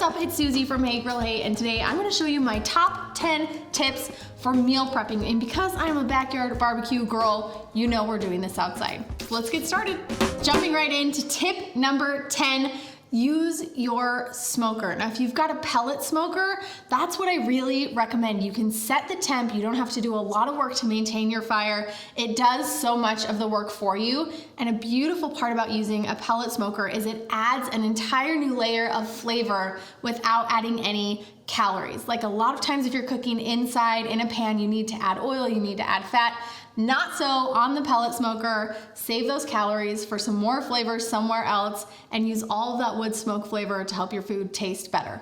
up? It's Susie from Hey Grill Hey, and today I'm going to show you my top 10 tips for meal prepping. And because I'm a backyard barbecue girl, you know we're doing this outside. So let's get started. Jumping right into tip number 10. Use your smoker. Now, if you've got a pellet smoker, that's what I really recommend. You can set the temp. You don't have to do a lot of work to maintain your fire. It does so much of the work for you. And a beautiful part about using a pellet smoker is it adds an entire new layer of flavor without adding any calories. Like a lot of times if you're cooking inside in a pan, you need to add oil, you need to add fat. Not so on the pellet smoker. Save those calories for some more flavor somewhere else and use all of that wood smoke flavor to help your food taste better.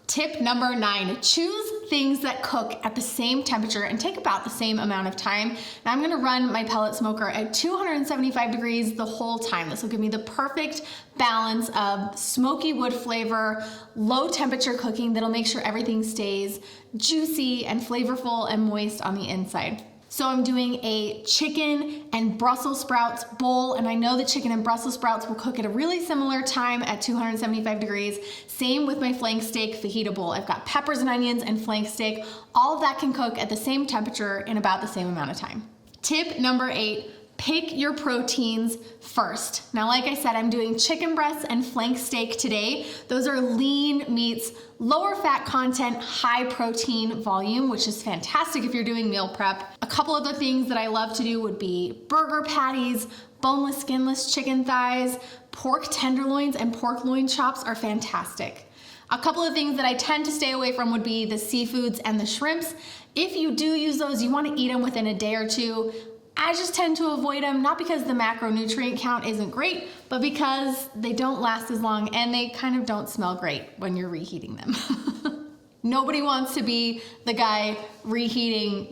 Tip number 9, choose things that cook at the same temperature and take about the same amount of time. Now I'm gonna run my pellet smoker at 275 degrees the whole time. This will give me the perfect balance of smoky wood flavor, low temperature cooking that'll make sure everything stays juicy and flavorful and moist on the inside. So I'm doing a chicken and Brussels sprouts bowl, and I know the chicken and Brussels sprouts will cook at a really similar time at 275 degrees. Same with my flank steak fajita bowl. I've got peppers and onions and flank steak. All of that can cook at the same temperature in about the same amount of time. Tip number 8, pick your proteins first. Now, like I said, I'm doing chicken breasts and flank steak today. Those are lean meats, lower fat content, high protein volume, which is fantastic if you're doing meal prep. A couple other things that I love to do would be burger patties, boneless, skinless chicken thighs, pork tenderloins, and pork loin chops are fantastic. A couple of things that I tend to stay away from would be the seafoods and the shrimps. If you do use those, you want to eat them within a day or two. I just tend to avoid them, not because the macronutrient count isn't great, but because they don't last as long and they kind of don't smell great when you're reheating them. Nobody wants to be the guy reheating,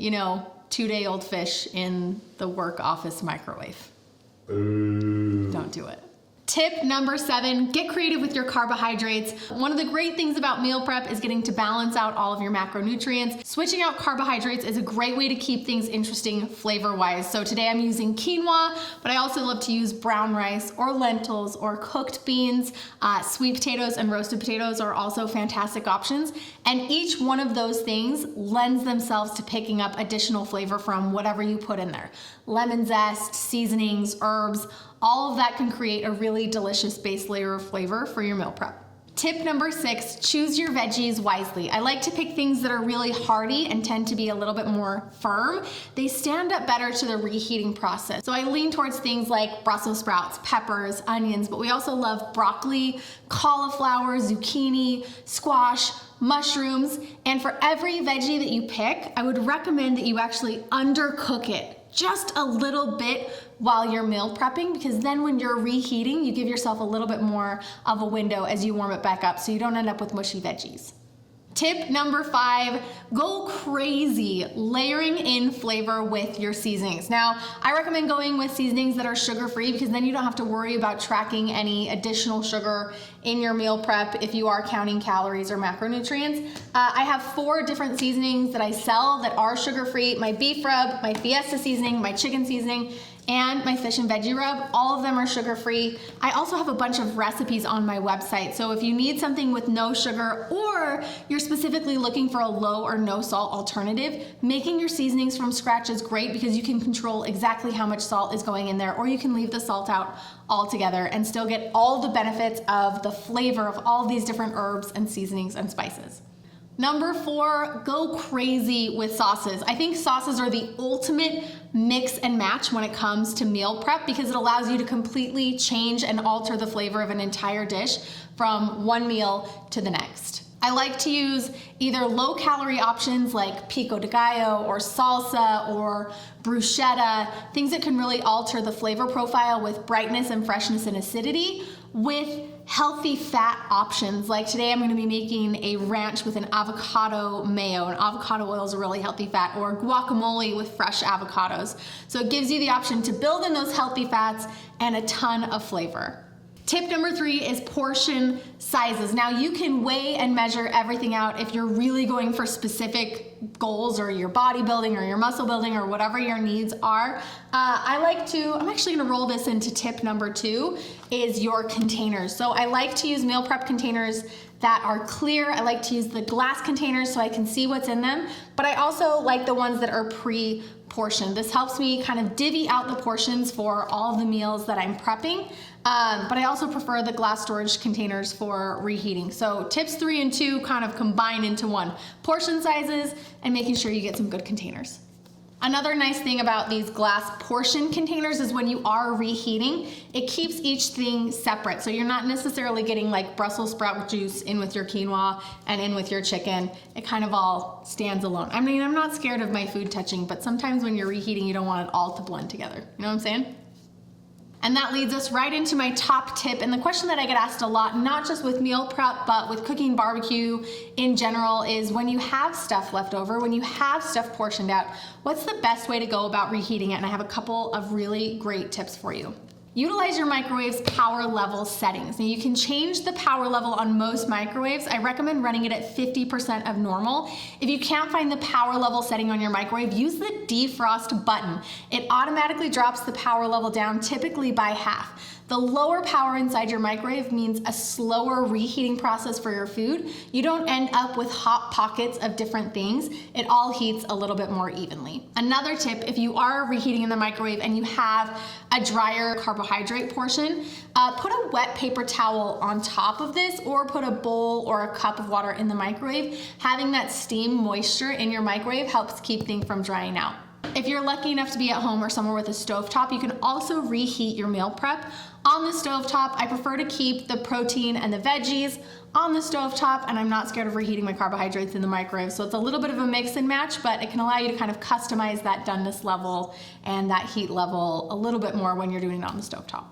2-day-old fish in the work office microwave. Don't do it. Tip number 7, get creative with your carbohydrates. One of the great things about meal prep is getting to balance out all of your macronutrients. Switching out carbohydrates is a great way to keep things interesting flavor-wise. So today I'm using quinoa, but I also love to use brown rice or lentils or cooked beans. Sweet potatoes and roasted potatoes are also fantastic options. And each one of those things lends themselves to picking up additional flavor from whatever you put in there. Lemon zest, seasonings, herbs, all of that can create a really delicious base layer of flavor for your meal prep. Tip number 6, choose your veggies wisely. I like to pick things that are really hearty and tend to be a little bit more firm. They stand up better to the reheating process. So I lean towards things like Brussels sprouts, peppers, onions, but we also love broccoli, cauliflower, zucchini, squash, mushrooms. And for every veggie that you pick, I would recommend that you actually undercook it just a little bit while you're meal prepping, because then when you're reheating, you give yourself a little bit more of a window as you warm it back up so you don't end up with mushy veggies. Tip number 5, go crazy layering in flavor with your seasonings. Now, I recommend going with seasonings that are sugar-free because then you don't have to worry about tracking any additional sugar in your meal prep if you are counting calories or macronutrients. I have 4 different seasonings that I sell that are sugar-free: my beef rub, my fiesta seasoning, my chicken seasoning, and my fish and veggie rub. All of them are sugar-free. I also have a bunch of recipes on my website, so if you need something with no sugar or you're specifically looking for a low or no salt alternative, making your seasonings from scratch is great because you can control exactly how much salt is going in there, or you can leave the salt out altogether and still get all the benefits of the flavor of all these different herbs and seasonings and spices. Number 4, go crazy with sauces. I think sauces are the ultimate mix and match when it comes to meal prep because it allows you to completely change and alter the flavor of an entire dish from one meal to the next. I like to use either low-calorie options like pico de gallo or salsa or bruschetta, things that can really alter the flavor profile with brightness and freshness and acidity, with healthy fat options. Like today I'm going to be making a ranch with an avocado mayo, and avocado oil is a really healthy fat, or guacamole with fresh avocados. So it gives you the option to build in those healthy fats and a ton of flavor. Tip number 3 is portion sizes. Now you can weigh and measure everything out if you're really going for specific goals or your bodybuilding or your muscle building or whatever your needs are. I'm actually gonna roll this into tip number 2, is your containers. So I like to use meal prep containers that are clear. I like to use the glass containers so I can see what's in them, but I also like the ones that are pre-portioned. This helps me kind of divvy out the portions for all of the meals that I'm prepping. But I also prefer the glass storage containers for reheating. So tips 3 and 2 kind of combine into one. Portion sizes and making sure you get some good containers. Another nice thing about these glass portion containers is when you are reheating, it keeps each thing separate. So you're not necessarily getting like Brussels sprout juice in with your quinoa and in with your chicken. It kind of all stands alone. I mean, I'm not scared of my food touching, but sometimes when you're reheating, you don't want it all to blend together. You know what I'm saying? And that leads us right into my top tip. And the question that I get asked a lot, not just with meal prep, but with cooking barbecue in general, is when you have stuff left over, when you have stuff portioned out, what's the best way to go about reheating it? And I have a couple of really great tips for you. Utilize your microwave's power level settings. Now you can change the power level on most microwaves. I recommend running it at 50% of normal. If you can't find the power level setting on your microwave, use the defrost button. It automatically drops the power level down, typically by half. The lower power inside your microwave means a slower reheating process for your food. You don't end up with hot pockets of different things. It all heats a little bit more evenly. Another tip, if you are reheating in the microwave and you have a drier carbohydrate portion, put a wet paper towel on top of this, or put a bowl or a cup of water in the microwave. Having that steam moisture in your microwave helps keep things from drying out. If you're lucky enough to be at home or somewhere with a stovetop, you can also reheat your meal prep on the stovetop. I prefer to keep the protein and the veggies on the stovetop, and I'm not scared of reheating my carbohydrates in the microwave. So it's a little bit of a mix and match, but it can allow you to kind of customize that doneness level and that heat level a little bit more when you're doing it on the stovetop.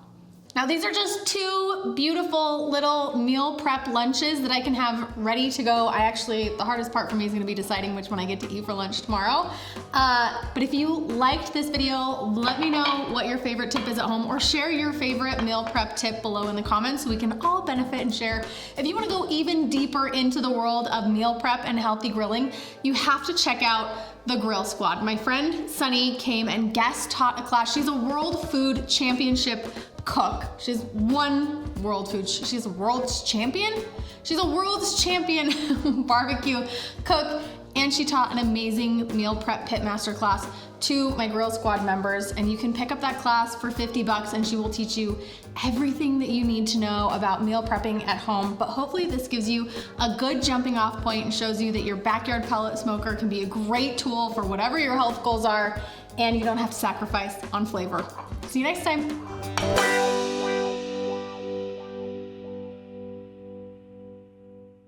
Now these are just 2 beautiful little meal prep lunches that I can have ready to go. The hardest part for me is gonna be deciding which one I get to eat for lunch tomorrow. But if you liked this video, let me know what your favorite tip is at home, or share your favorite meal prep tip below in the comments so we can all benefit and share. If you wanna go even deeper into the world of meal prep and healthy grilling, you have to check out the Grill Squad. My friend Sunny came and guest taught a class. She's a World Food Championship cook. She's won world food. She's a world's champion. She's a world's champion barbecue cook, and she taught an amazing meal prep pit master class to my Grill Squad members. And you can pick up that class for $50, and she will teach you everything that you need to know about meal prepping at home. But hopefully this gives you a good jumping off point and shows you that your backyard pellet smoker can be a great tool for whatever your health goals are, and you don't have to sacrifice on flavor. See you next time.